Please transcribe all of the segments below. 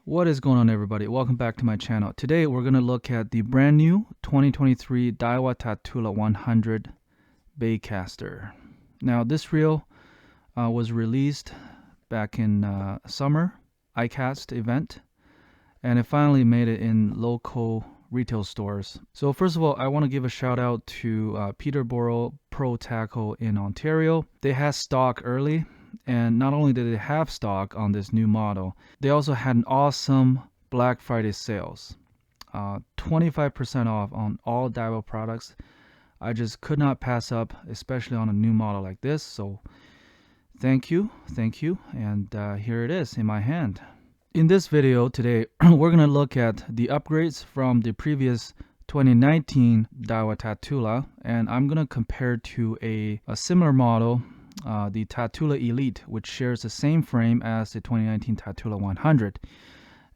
What is going on, everybody? Welcome back to my channel. Today we're going to look at the brand new 2023 Daiwa TATULA 100 Baitcaster. Now this reel was released back in summer iCast event, and it finally made it in local retail stores. So first of all, I want to give a shout out to Peterborough Pro Tackle in Ontario. They had stock early. And not only did they have stock on this new model, they also had an awesome Black Friday sales. 25% off on all Daiwa products. I just could not pass up, especially on a new model like this. So thank you. And here it is in my hand. In this video today, we're going to look at the upgrades from the previous 2019 Daiwa TATULA, and I'm going to compare to a similar model, the Tatula Elite, which shares the same frame as the 2019 Tatula 100.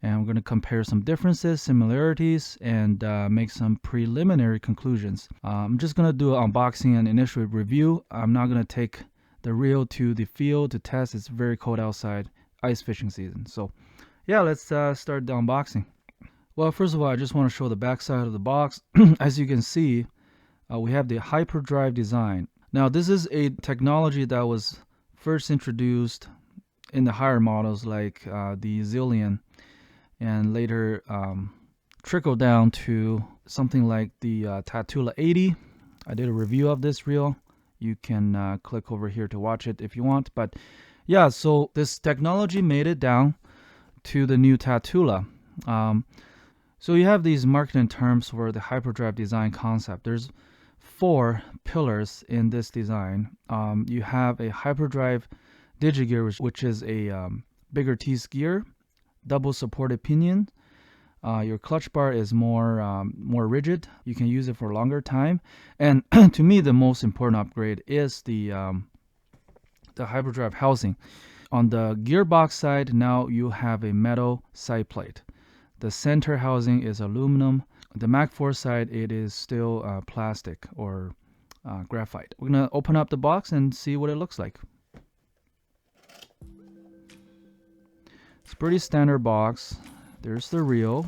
And we're going to compare some differences, similarities, and make some preliminary conclusions. I'm just going to do an unboxing and initial review. I'm not going to take the reel to the field to test. It's very cold outside, ice fishing season. So yeah, let's start the unboxing. Well, first of all, I just want to show the back side of the box. As you can see, we have the HyperDrive design. Now, this is a technology that was first introduced in the higher models like the Zillion, and later trickled down to something like the Tatula 80. I did a review of this reel. You can click over here to watch it if you want. But yeah, so this technology made it down to the new Tatula. So you have these marketing terms for the HyperDrive design concept. There's 4 pillars in this design. You have a HyperDrive digigear, which is a bigger teeth gear, double supported pinion. Your clutch bar is more rigid. You can use it for a longer time. And to me, the most important upgrade is the HyperDrive housing. On the gearbox side, now you have a metal side plate. The center housing is aluminum. The Mac 4 side, it is still plastic or graphite. We're going to open up the box and see what it looks like. It's a pretty standard box. There's the reel.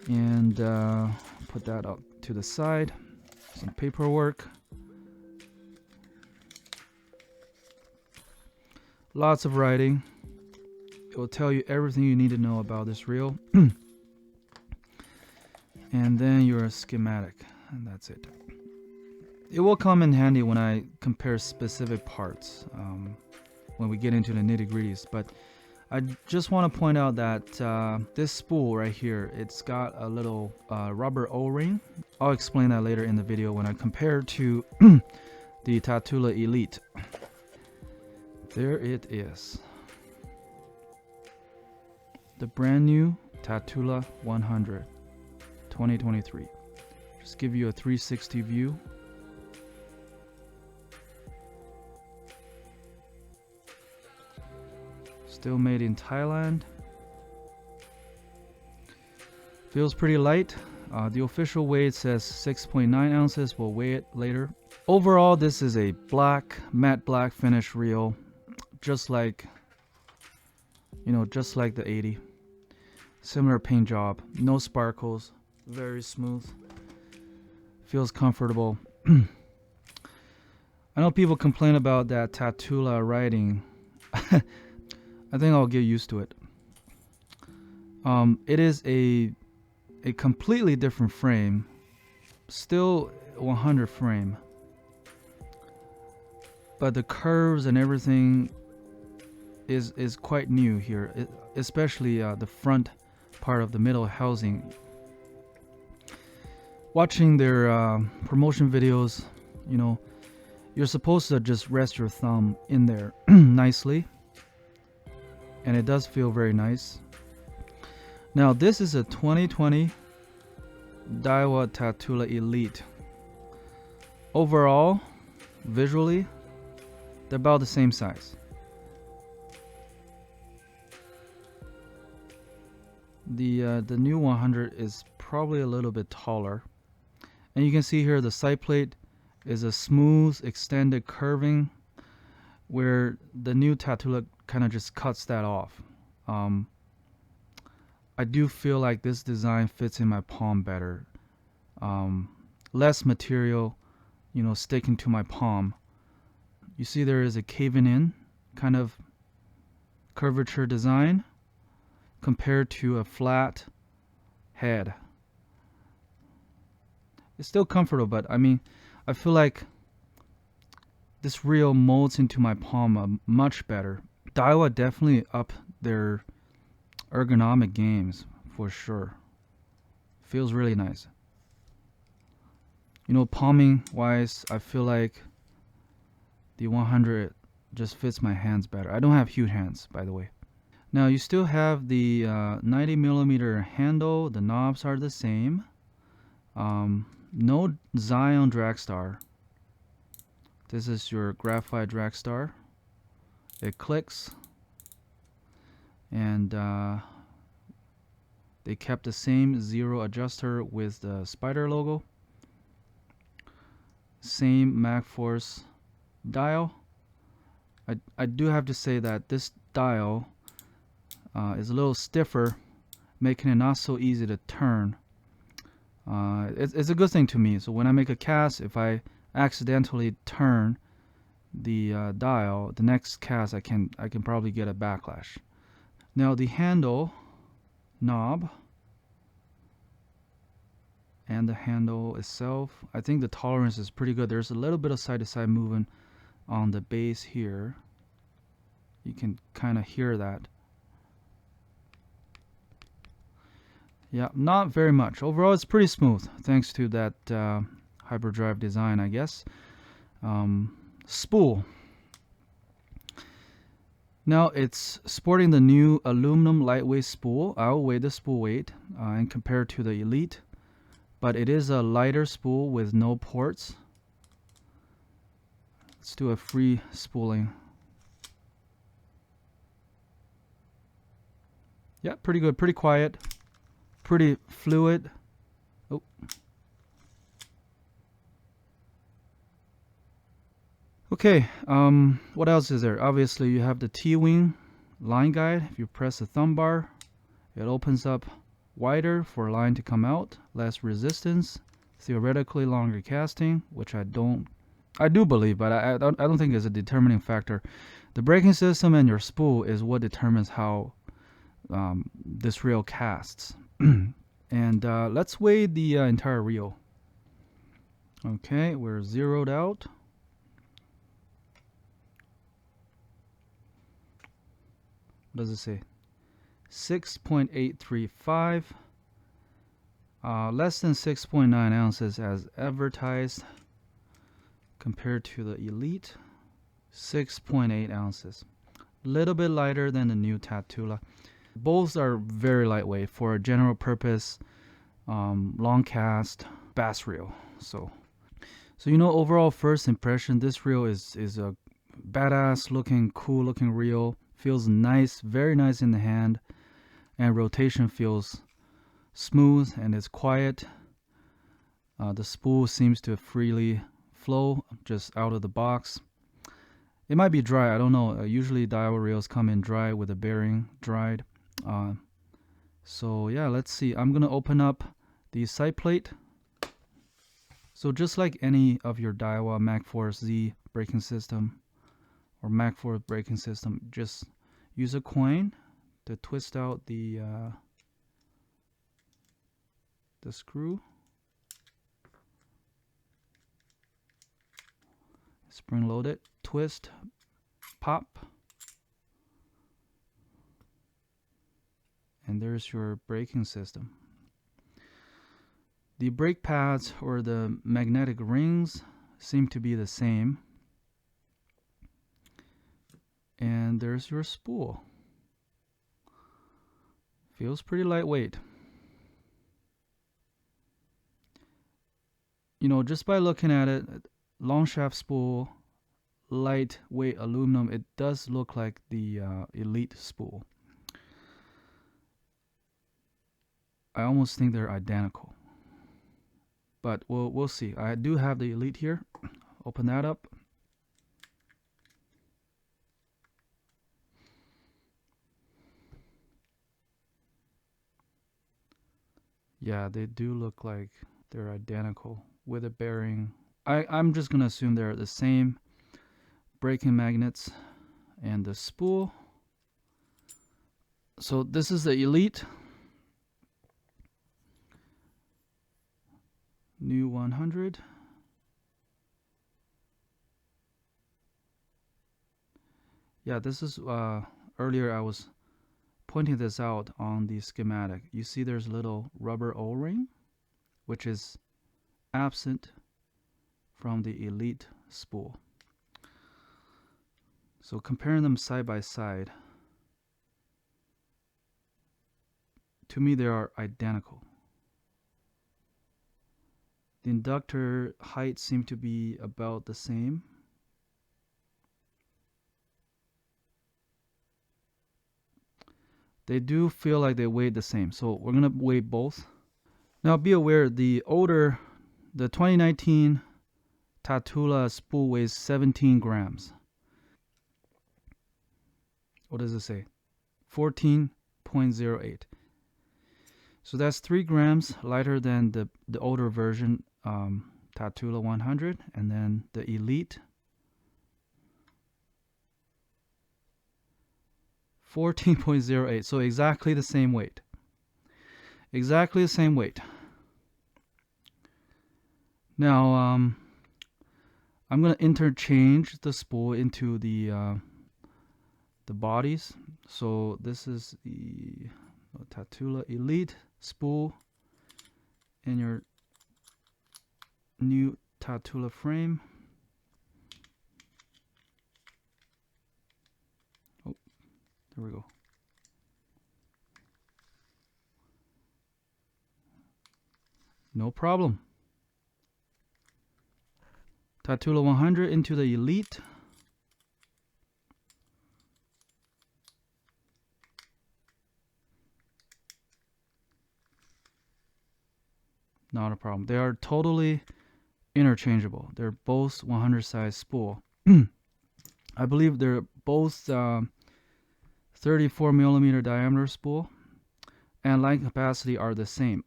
And put that up to the side. Some paperwork. Lots of writing. It will tell you everything you need to know about this reel. And then your schematic, and that's it. It will come in handy when I compare specific parts, when we get into the nitty-gritties. But I just want to point out that this spool right here, it's got a little rubber O-ring. I'll explain that later in the video when I compare to the Tatula Elite. There it is. The brand new Tatula 100 2023. Just give you a 360 view. Still made in Thailand. Feels pretty light. The official weight says 6.9 ounces. We'll weigh it later. Overall, this is a matte black finish reel, just like the 80. Similar paint job, no sparkles, very smooth, feels comfortable. I know people complain about that Tatula writing. I think I'll get used to it. It is a completely different frame, still 100 frame, but the curves and everything is quite new here, especially the front part of the middle housing. Watching their promotion videos, you're supposed to just rest your thumb in there nicely, and it does feel very nice. Now this is a 2020 Daiwa TATULA Elite. Overall, visually, they're about the same size. The new 100 is probably a little bit taller, and you can see here the side plate is a smooth extended curving, where the new Tatula kind of just cuts that off. I do feel like this design fits in my palm better. Less material, you know, sticking to my palm. You see there is a caving in kind of curvature design compared to a flat head. It's still comfortable, but I mean, I feel like this reel molds into my palm much better. Daiwa definitely up their ergonomic games for sure. Feels really nice. You know, palming wise, I feel like the 100 just fits my hands better. I don't have huge hands, by the way. Now you still have the 90mm handle. The knobs are the same. No Zion drag star. This is your graphite drag star. It clicks, and they kept the same zero adjuster with the spider logo. Same MagForce dial. I do have to say that this dial is a little stiffer, making it not so easy to turn. It's a good thing to me. So when I make a cast, if I accidentally turn the dial, the next cast I can probably get a backlash. Now the handle knob and the handle itself, I think the tolerance is pretty good. There's a little bit of side-to-side movement on the base here. You can kind of hear that. Yeah, not very much. Overall, it's pretty smooth thanks to that HyperDrive design, I guess. Spool. Now it's sporting the new aluminum lightweight spool. I'll weigh the spool weight and compare to the Elite, but it is a lighter spool with no ports. Let's do a free spooling. Yeah, pretty good, pretty quiet, pretty fluid. Oh. Okay, what else is there? Obviously you have the T-wing line guide. If you press the thumb bar, it opens up wider for line to come out, less resistance, theoretically longer casting, which I do believe, but I don't think is a determining factor. The braking system and your spool is what determines how this reel casts. And let's weigh the entire reel. Okay, we're zeroed out. What does it say? 6.835. Less than 6.9 ounces as advertised, compared to the Elite 6.8 ounces. A little bit lighter than the new Tatula. Both are very lightweight for a general purpose long cast bass reel. So you know, overall first impression, this reel is a badass looking, cool looking reel. Feels nice, very nice in the hand, and rotation feels smooth and it's quiet. The spool seems to freely flow just out of the box. It might be dry, I don't know. Usually Daiwa reels come in dry with the bearing dried. So yeah, let's see. I'm gonna open up the side plate. So just like any of your Daiwa MagForce Z braking system or MagForce braking system, just use a coin to twist out the screw. Spring load it, twist, pop, and there's your braking system. The brake pads or the magnetic rings seem to be the same. And there's your spool. Feels pretty lightweight. You know, just by looking at it, long shaft spool, lightweight aluminum, it does look like the Elite spool. I almost think they're identical, but we'll see. I do have the Elite here. Open that up. Yeah, they do look like they're identical with a bearing. I'm just gonna assume they're the same braking magnets and the spool. So this is the Elite new 100. Yeah, this is earlier I was pointing this out on the schematic. You see there's a little rubber O-ring, which is absent from the Elite spool. So comparing them side by side, to me they are identical. The inductor height seem to be about the same. They do feel like they weigh the same, so we're gonna weigh both. Now be aware, the 2019 Tatula spool weighs 17 grams. What does it say? 14.08. So that's 3 grams lighter than the older version, Tatula 100, and then the Elite 14.08. So exactly the same weight. Exactly the same weight. Now I'm going to interchange the spool into the bodies. So this is the Tatula Elite spool in your new Tatula frame. Oh, there we go. No problem. Tatula 100 into the Elite. Not a problem. They are totally interchangeable. They're both 100 size spool. I believe they're both 34 millimeter diameter spool, and line capacity are the same.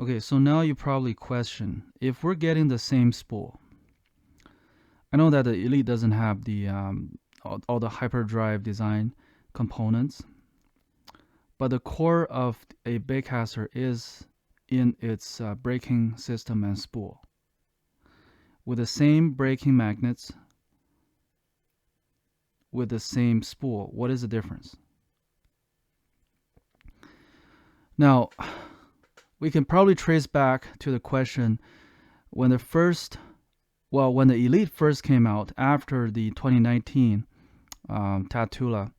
Okay, so now you probably question, if we're getting the same spool, I know that the Elite doesn't have the all the HyperDrive design components, but the core of a baitcaster is in its braking system and spool. With the same braking magnets, with the same spool, what is the difference? Now, we can probably trace back to the question when the Elite first came out after the 2019 Tatula.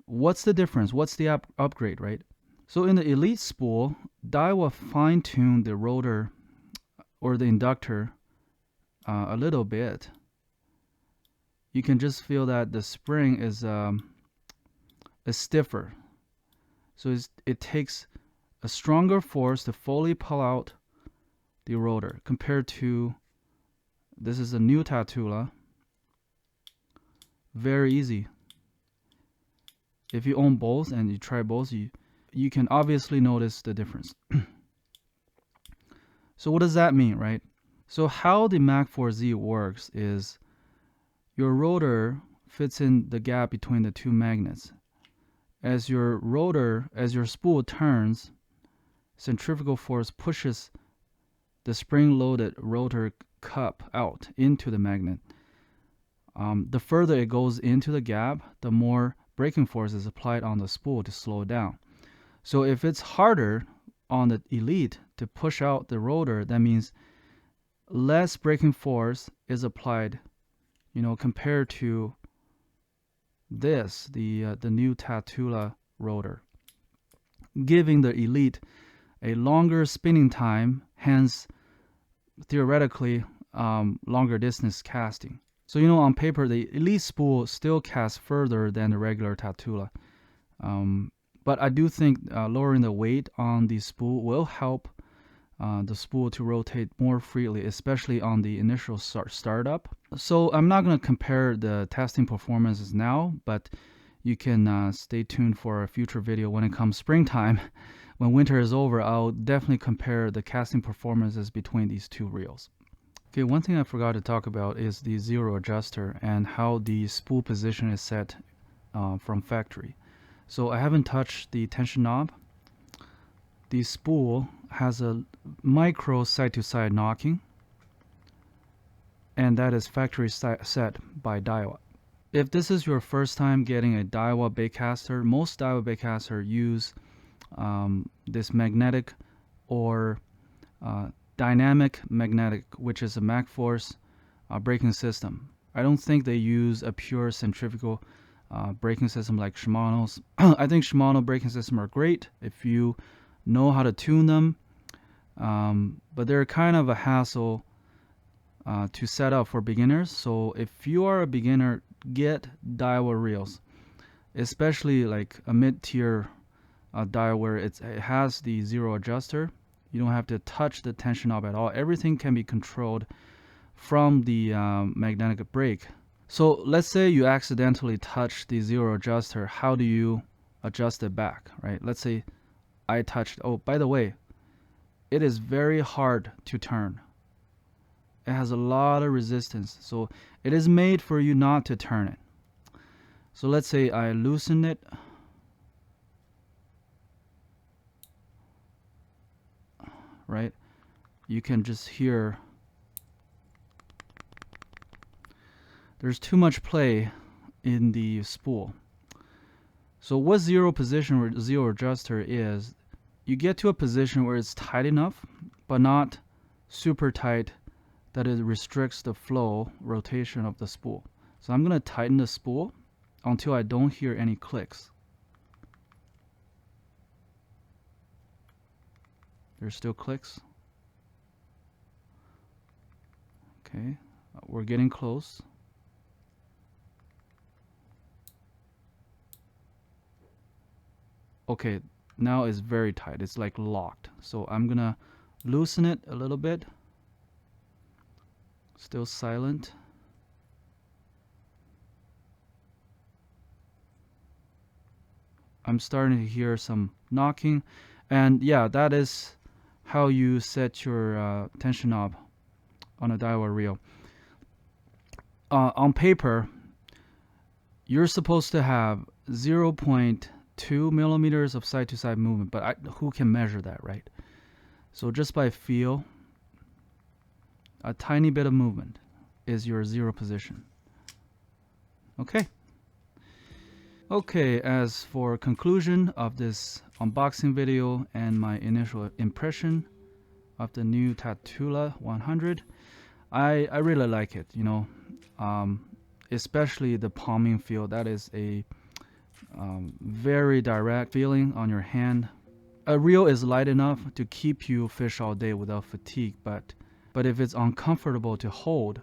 What's the difference? What's the upgrade, right? So in the Elite spool, Daiwa fine-tuned the rotor or the inductor a little bit. You can just feel that the spring is stiffer. So it takes a stronger force to fully pull out the rotor compared to, this is a new Tatula. Very easy. If you own both and you try both, you can obviously notice the difference. So what does that mean, right? So how the Mach 4Z works is your rotor fits in the gap between the two magnets. As your spool turns, centrifugal force pushes the spring-loaded rotor cup out into the magnet. The further it goes into the gap, the more braking force is applied on the spool to slow it down. So if it's harder on the Elite to push out the rotor, that means less braking force is applied, compared to this, the new Tatula rotor, giving the Elite a longer spinning time, hence theoretically longer distance casting. So on paper the Elite spool still casts further than the regular Tatula, but I do think lowering the weight on the spool will help the spool to rotate more freely, especially on the initial startup. So I'm not going to compare the testing performances now, but you can stay tuned for a future video when it comes springtime. when winter is over, I'll definitely compare the casting performances between these two reels. Okay, one thing I forgot to talk about is the zero adjuster and how the spool position is set from factory. So I haven't touched the tension knob. The spool has a micro side-to-side knocking, and that is factory set by Daiwa. If this is your first time getting a Daiwa baitcaster, most Daiwa baitcaster use this magnetic or dynamic magnetic, which is a MagForce braking system. I don't think they use a pure centrifugal braking system like Shimano's. I think Shimano braking systems are great if you know how to tune them, but they're kind of a hassle to set up for beginners. So if you are a beginner, get Daiwa reels, especially like a mid-tier Daiwa where it has the zero adjuster. You don't have to touch the tension knob at all. Everything can be controlled from the magnetic brake. So let's say you accidentally touch the zero adjuster. How do you adjust it back, right? Let's say I touched. Oh, by the way, it is very hard to turn. It has a lot of resistance. So it is made for you not to turn it. So let's say I loosen it. Right? You can just hear there's too much play in the spool. So what zero position or zero adjuster is, you get to a position where it's tight enough, but not super tight that it restricts the flow rotation of the spool. So I'm going to tighten the spool until I don't hear any clicks. There's still clicks. Okay, we're getting close. Okay, now it's very tight. It's like locked. So I'm gonna loosen it a little bit. Still silent. I'm starting to hear some knocking, and yeah, that is how you set your tension knob on a Daiwa reel. On paper, you're supposed to have 0.2 millimeters of side-to-side movement, but who can measure that, right? So just by feel, a tiny bit of movement is your zero position. Okay. Okay, as for conclusion of this unboxing video and my initial impression of the new Tatula 100, I really like it, you know, especially the palming feel. That is a very direct feeling on your hand. A reel is light enough to keep you fish all day without fatigue, but if it's uncomfortable to hold,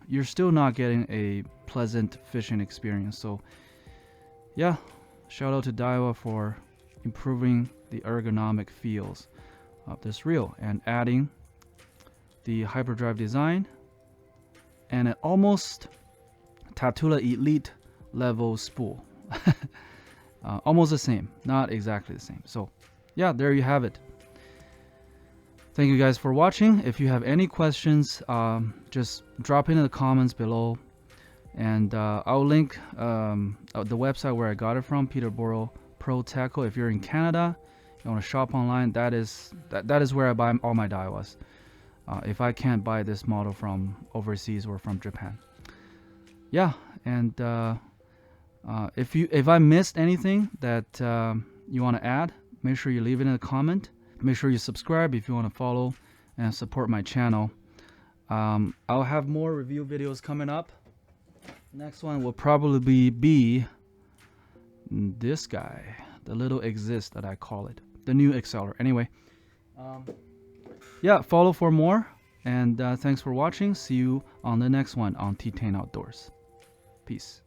you're still not getting a pleasant fishing experience. So yeah, shout out to Daiwa for improving the ergonomic feels of this reel and adding the HyperDrive design and an almost Tatula Elite level spool. Almost the same, not exactly the same. So yeah, there you have it. Thank you guys for watching. If you have any questions, just drop it in the comments below, and I'll link the website where I got it from, Peterborough Pro Tackle. If you're in Canada, you want to shop online, that is where I buy all my Daiwas. If I can't buy this model from overseas or from Japan. Yeah, and if I missed anything that you want to add, make sure you leave it in a comment. Make sure you subscribe if you want to follow and support my channel. I'll have more review videos coming up. Next one will probably be this guy, the little Exist that I call it, the new accelerator. Anyway, yeah, follow for more, and thanks for watching. See you on the next one on T10 Outdoors. Peace.